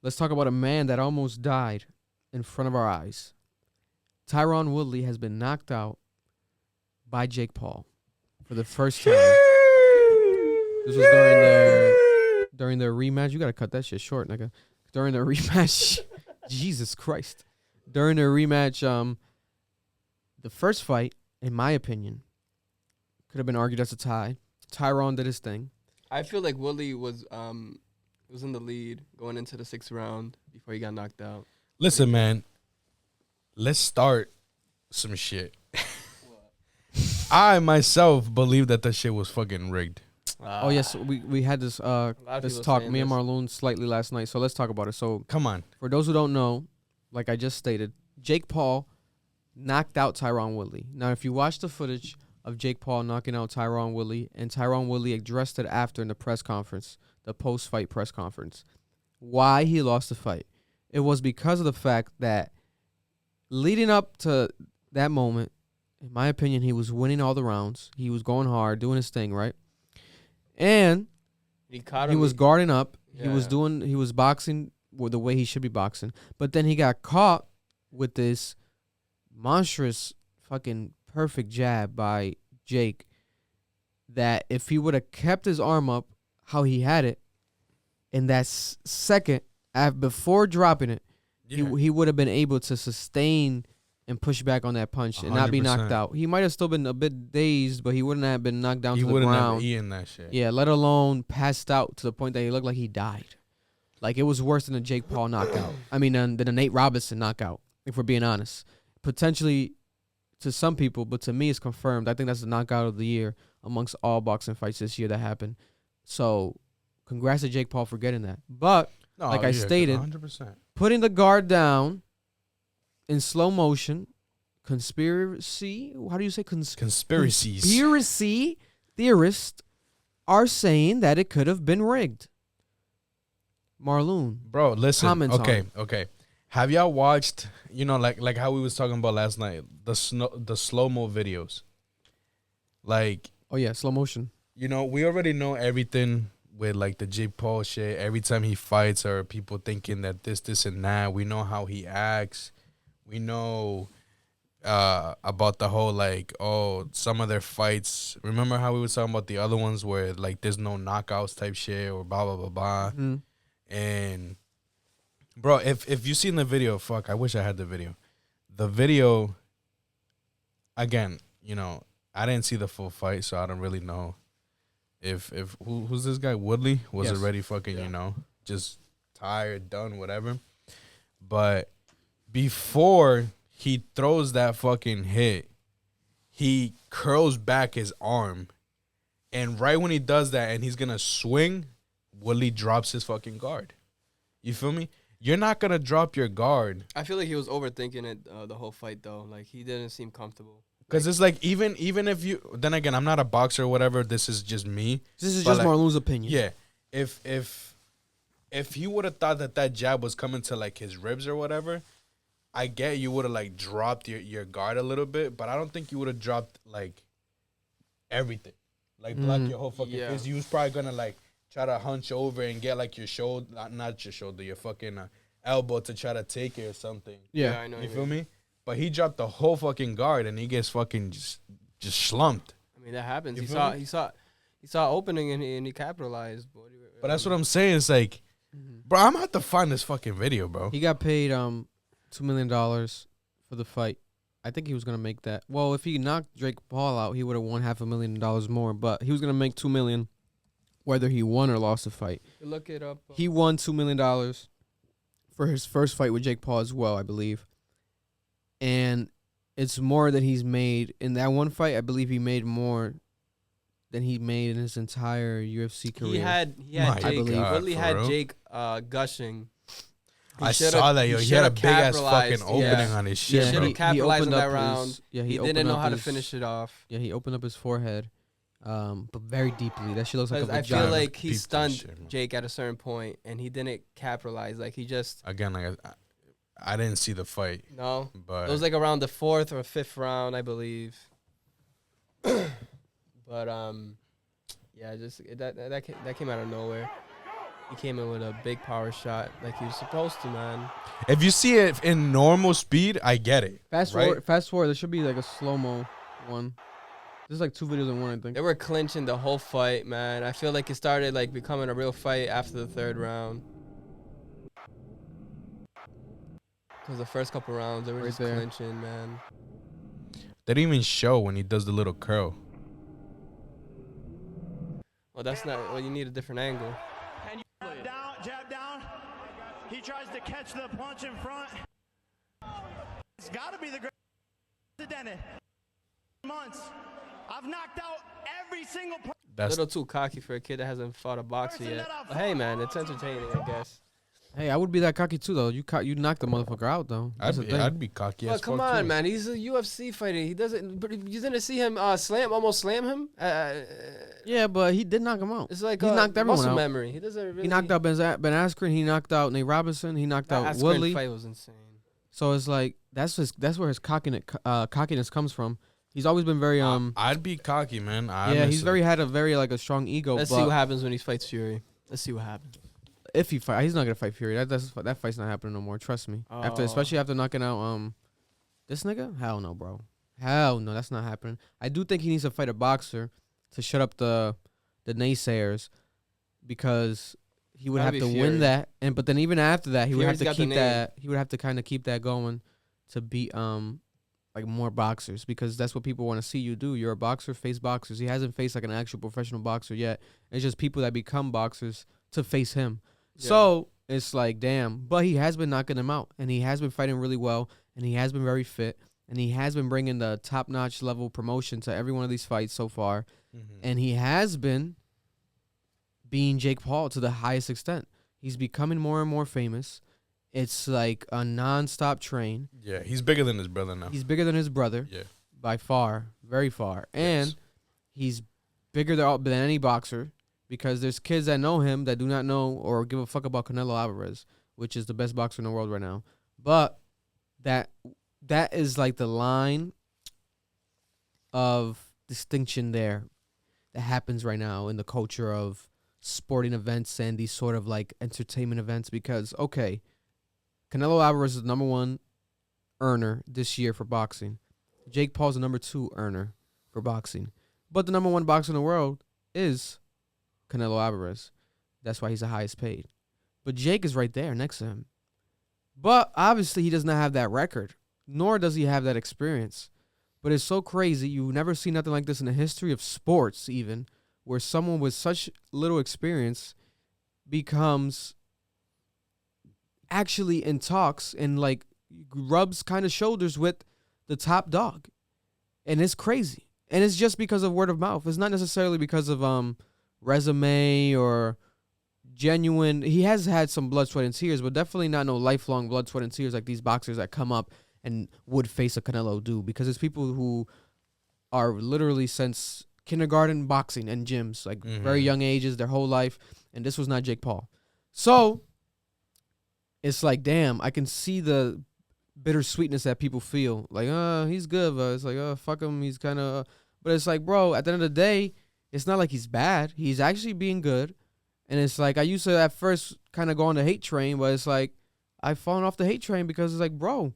let's talk about a man that almost died in front of our eyes. Tyron Woodley has been knocked out by Jake Paul for the first time. This was during their rematch. You gotta cut that shit short, nigga. During the rematch, Jesus Christ. During their rematch, the first fight, in my opinion, could have been argued as a tie. Tyron did his thing. I feel like Woodley was in the lead going into the 6th round before he got knocked out. Listen, man. Let's start some shit. I myself believe that shit was fucking rigged. Oh yes, we had this talk, me and Marlon, slightly last night. So let's talk about it. So Come on. for those who don't know, like I just stated, Jake Paul knocked out Tyron Woodley. Now, if you watch the footage of Jake Paul knocking out Tyron Woodley, and Tyron Woodley addressed it after in the press conference, the post-fight press conference, why he lost the fight, it was because of the fact that leading up to that moment, in my opinion, he was winning all the rounds. He was going hard, doing his thing, right? And he was guarding up. Yeah. He was boxing the way he should be boxing. But then he got caught with this monstrous fucking perfect jab by Jake that if he would have kept his arm up how he had it in that second before dropping it, he would have been able to sustain and push back on that punch and not be knocked out. He might have still been a bit dazed, but he wouldn't have been knocked down to the ground. He wouldn't have eaten that shit. Yeah, let alone passed out to the point that he looked like he died. Like, it was worse than a Jake Paul knockout. I mean, than a Nate Robinson knockout, if we're being honest. Potentially to some people, but to me it's confirmed. I think that's the knockout of the year amongst all boxing fights this year that happened. So, congrats to Jake Paul for getting that. But, I stated, 100%. Putting the guard down in slow motion, conspiracy, how do you say conspiracies? Conspiracy theorists are saying that it could have been rigged. Marloon. Bro, listen. Okay. Have y'all watched, like how we was talking about last night, the slow-mo videos? Like, oh yeah, slow motion. We already know everything with like the Jake Paul shit. Every time he fights, or people thinking that this and that. We know how he acts. We know about the whole like, some of their fights. Remember how we were talking about the other ones where like there's no knockouts type shit or blah blah blah blah. Mm-hmm. And bro, if you seen the video, fuck, I wish I had the video. The video, again, I didn't see the full fight, so I don't really know if who's this guy Woodley was already fucking just tired, done, whatever. But before he throws that fucking hit, he curls back his arm, and right when he does that and he's gonna swing, Woodley drops his fucking guard. You feel me? You're not gonna drop your guard. I feel like he was overthinking it the whole fight though. Like, he didn't seem comfortable. Because it's like, even if you, then again, I'm not a boxer or whatever. This is just me. This is just like, Marloon's opinion. Yeah. If he would have thought that jab was coming to like his ribs or whatever, I get you would have like dropped your guard a little bit, but I don't think you would have dropped like everything. Like block your whole fucking face. You was probably gonna like try to hunch over and get like your shoulder, not your shoulder, your fucking elbow to try to take it or something. Yeah, I know. You feel me? But he dropped the whole fucking guard and he gets fucking just slumped. I mean, that happens. He saw opening and he capitalized. But that's what I'm saying. It's like, bro, I'm gonna have to find this fucking video, bro. He got paid $2 million for the fight. I think he was gonna make that. Well, if he knocked Jake Paul out, he would have won $500,000 more. But he was gonna make $2 million, whether he won or lost the fight. Look it up. He won $2 million for his first fight with Jake Paul as well, I believe. And it's more than he's made in that one fight. I believe he made more than he made in his entire UFC career. He had Jake. Woodley had Jake gushing. I saw that, yo. He had a big ass fucking opening on his shit. He should have capitalized on that round. He didn't know how to finish it off. Yeah, he opened up his forehead, but very deeply. That shit looks like a vagina. I feel like he stunned Jake at a certain point, and he didn't capitalize. Like, he just... Again, like, I didn't see the fight. No, but it was like around the 4th or 5th round, I believe. But yeah, just that came out of nowhere. He came in with a big power shot like he was supposed to, man. If you see it in normal speed, I get it. Fast right? forward. Fast forward. There should be like a slow-mo one. There's like 2 videos in one, I think. They were clinching the whole fight, man. I feel like it started like becoming a real fight after the 3rd round. Because the first couple rounds, they were just clinching, man. They didn't even show when he does the little curl. Well, that's not. Well, you need a different angle. And you jab down. He tries to catch the punch in front. It's got to be the greatest months. I've knocked out every single person. That's a little too cocky for a kid that hasn't fought a boxer yet. But hey, man, it's entertaining, I guess. Hey, I would be that cocky too, though. You knocked the motherfucker out, though. I'd be cocky well, as fuck come on, too. man. He's a UFC fighter. He doesn't. But you didn't see him almost slam him. Yeah, but he did knock him out. It's like he knocked everyone muscle out. memory. He doesn't really. He knocked out Ben Askren. He knocked out Nate Robinson. He knocked out Woodley. Fight was insane. So it's like that's where his cockiness comes from. He's always been very I'd be cocky, man. Yeah, he's had a very like a strong ego. Let's see what happens when he fights Fury. Let's see what happens. If he fight, he's not gonna fight Fury. That fight's not happening no more. Trust me. Especially after knocking out this nigga. Hell no, bro. Hell no, that's not happening. I do think he needs to fight a boxer to shut up the naysayers, because he would have to win that. But then even after that, he would have to keep that. He would have to kind of keep that going to beat like more boxers, because that's what people want to see you do. You're a boxer, face boxers. He hasn't faced like an actual professional boxer yet. It's just people that become boxers to face him. Yeah. So it's like, damn. But he has been knocking them out, and he has been fighting really well, and he has been very fit, and he has been bringing the top-notch level promotion to every one of these fights so far. Mm-hmm. And he has been being Jake Paul to the highest extent. He's becoming more and more famous. It's like a non-stop train. Yeah, he's bigger than his brother now. He's bigger than his brother. Yeah. By far. Very far. And he's bigger than any boxer, because there's kids that know him that do not know or give a fuck about Canelo Alvarez, which is the best boxer in the world right now. But that is like the line of distinction there that happens right now in the culture of sporting events and these sort of like entertainment events, because, okay, Canelo Alvarez is the #1 earner this year for boxing. Jake Paul's the #2 earner for boxing. But the #1 boxer in the world is Canelo Alvarez. That's why he's the highest paid. But Jake is right there next to him. But obviously he does not have that record, nor does he have that experience. But it's so crazy. You've never seen nothing like this in the history of sports, even, where someone with such little experience becomes actually in talks and like rubs kind of shoulders with the top dog. And it's crazy. And it's just because of word of mouth. It's not necessarily because of resume or genuine. He has had some blood, sweat, and tears, but definitely not no lifelong blood, sweat, and tears like these boxers that come up and would face a Canelo do, because it's people who are literally since kindergarten boxing and gyms, like very young ages, their whole life. And this was not Jake Paul. So it's like, damn, I can see the bittersweetness that people feel. Like, he's good, but it's like, fuck him. He's kind of, but it's like, bro, at the end of the day, it's not like he's bad. He's actually being good. And it's like, I used to at first kind of go on the hate train, but it's like, I've fallen off the hate train, because it's like, bro,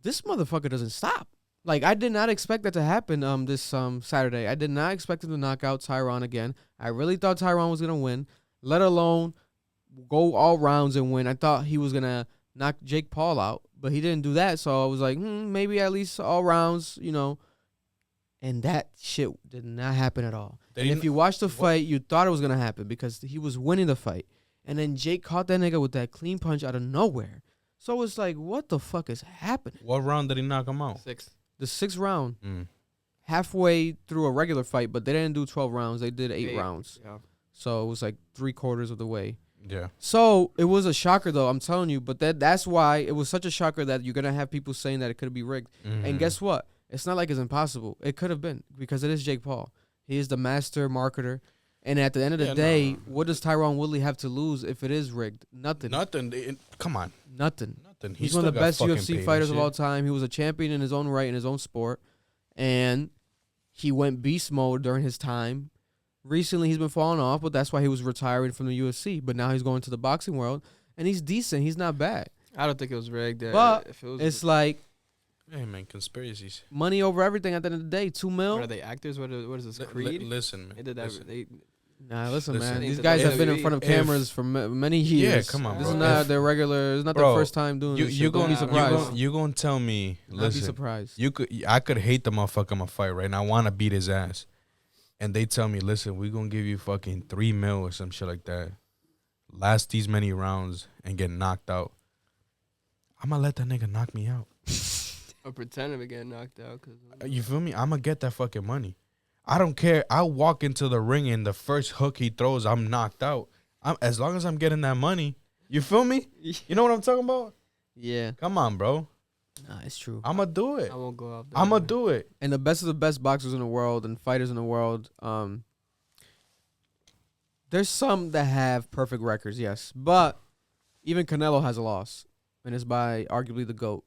this motherfucker doesn't stop. Like, I did not expect that to happen this Saturday. I did not expect him to knock out Tyron again. I really thought Tyron was going to win, let alone go all rounds and win. I thought he was going to knock Jake Paul out, but he didn't do that. So I was like, maybe at least all rounds, you know. And that shit did not happen at all. And if you watched the fight, you thought it was going to happen because he was winning the fight. And then Jake caught that nigga with that clean punch out of nowhere. So it's like, what the fuck is happening? What round did he knock him out? The 6th round. Halfway through a regular fight, but they didn't do 12 rounds. They did 8 rounds. Yeah. So it was like 3/4 of the way. Yeah. So it was a shocker, though, I'm telling you. But that's why it was such a shocker that you're going to have people saying that it could be rigged. And guess what? It's not like it's impossible. It could have been, because it is Jake Paul. He is the master marketer. And at the end of the day, what does Tyron Woodley have to lose if it is rigged? Nothing. Come on. Nothing. He's one of the best UFC fighters of all time. He was a champion in his own right, in his own sport. And he went beast mode during his time. Recently, he's been falling off, but that's why he was retiring from the UFC. But now he's going to the boxing world, and he's decent. He's not bad. I don't think it was rigged. But if it was, it's like Hey, man, conspiracies. money over everything at the end of the day. $2 what million. are they actors? What is this? Creed? Listen, man. They did that. Listen. Nah, listen, Listen, man. These if- guys have been in if- front of cameras for many years. Yeah, come on, This bro. is not If- their regular. It's not Bro, their first time doing You this. you Shit. Don't gonna be surprised. you gonna tell me? Not be Listen, surprised. I could hate the motherfucker I'ma fight right now. I want to beat his ass, and they tell me, listen, we gonna give you fucking $3 million or some shit like that. Last these many rounds and get knocked out. I'm gonna let that nigga knock me out. Or pretending to get knocked out. You feel me? I'm gonna get that fucking money. I don't care. I'll walk into the ring and the first hook he throws, I'm knocked out. As long as I'm getting that money. You feel me? You know what I'm talking about? Yeah. Come on, bro. Nah, it's true. I'm gonna do it. I won't go out. I'm gonna do it. And the best of the best boxers in the world and fighters in the world, there's some that have perfect records, yes. But even Canelo has a loss. And it's by arguably the GOAT.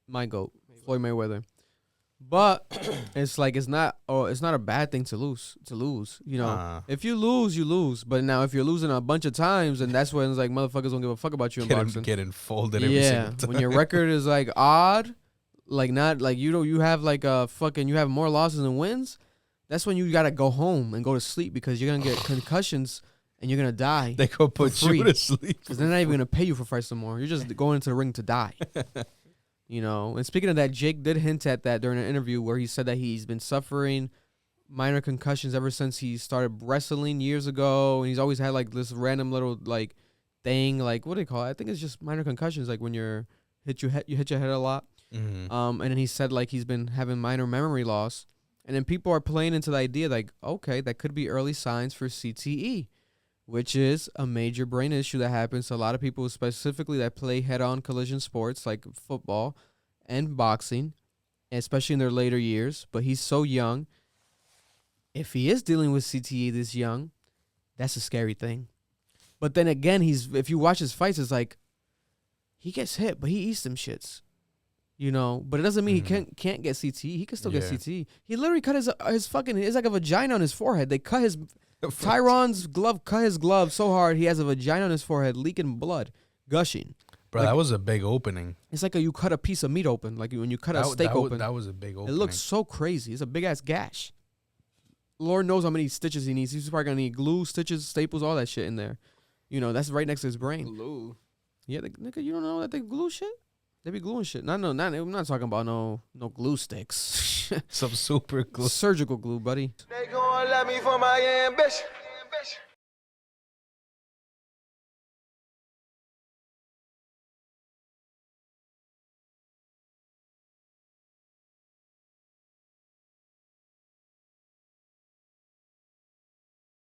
My GOAT, Floyd Mayweather. But it's like it's not a bad thing to lose. You know. If you lose, you lose. But now if you're losing a bunch of times, and that's when it's like motherfuckers don't give a fuck about you in boxing. Getting folded every Yeah. single time. When your record is like odd, like not like you have like a fucking you have more losses than wins, that's when you gotta go home and go to sleep because you're gonna get concussions and you're gonna die. They go put free. you to sleep. Because they're not even gonna pay you for fights no more. You're just going into the ring to die. You know. And speaking of that, Jake did hint at that during an interview where he said that he's been suffering minor concussions ever since he started wrestling years ago, and he's always had like this random little like thing, like what do they call it? I think it's just minor concussions, like when you hit your head a lot. Mm-hmm. And then he said like he's been having minor memory loss, and then people are playing into the idea like, okay, that could be early signs for CTE, which is a major brain issue that happens to a lot of people, specifically that play head-on collision sports like football and boxing, especially in their later years. But he's so young. If he is dealing with CTE this young, that's a scary thing. But then again, if you watch his fights, it's like he gets hit, but he eats them shits. You know, but it doesn't mean he can't get CTE. He can still get CTE. He literally cut his fucking, it's like a vagina on his forehead. They cut his Tyron's glove, cut his glove so hard he has a vagina on his forehead, leaking blood, gushing. Bro, like, that was a big opening. It's like you cut a piece of meat open, like when you cut a steak open. That was a big opening. It looks so crazy. It's a big ass gash. Lord knows how many stitches he needs. He's probably gonna need glue, stitches, staples, all that shit in there. You know, that's right next to his brain. Glue. Yeah, nigga, you don't know that they glue shit? They be gluing shit. I'm not talking about no glue sticks. Some super glue. Surgical glue, buddy. They gon' love me for my ambition.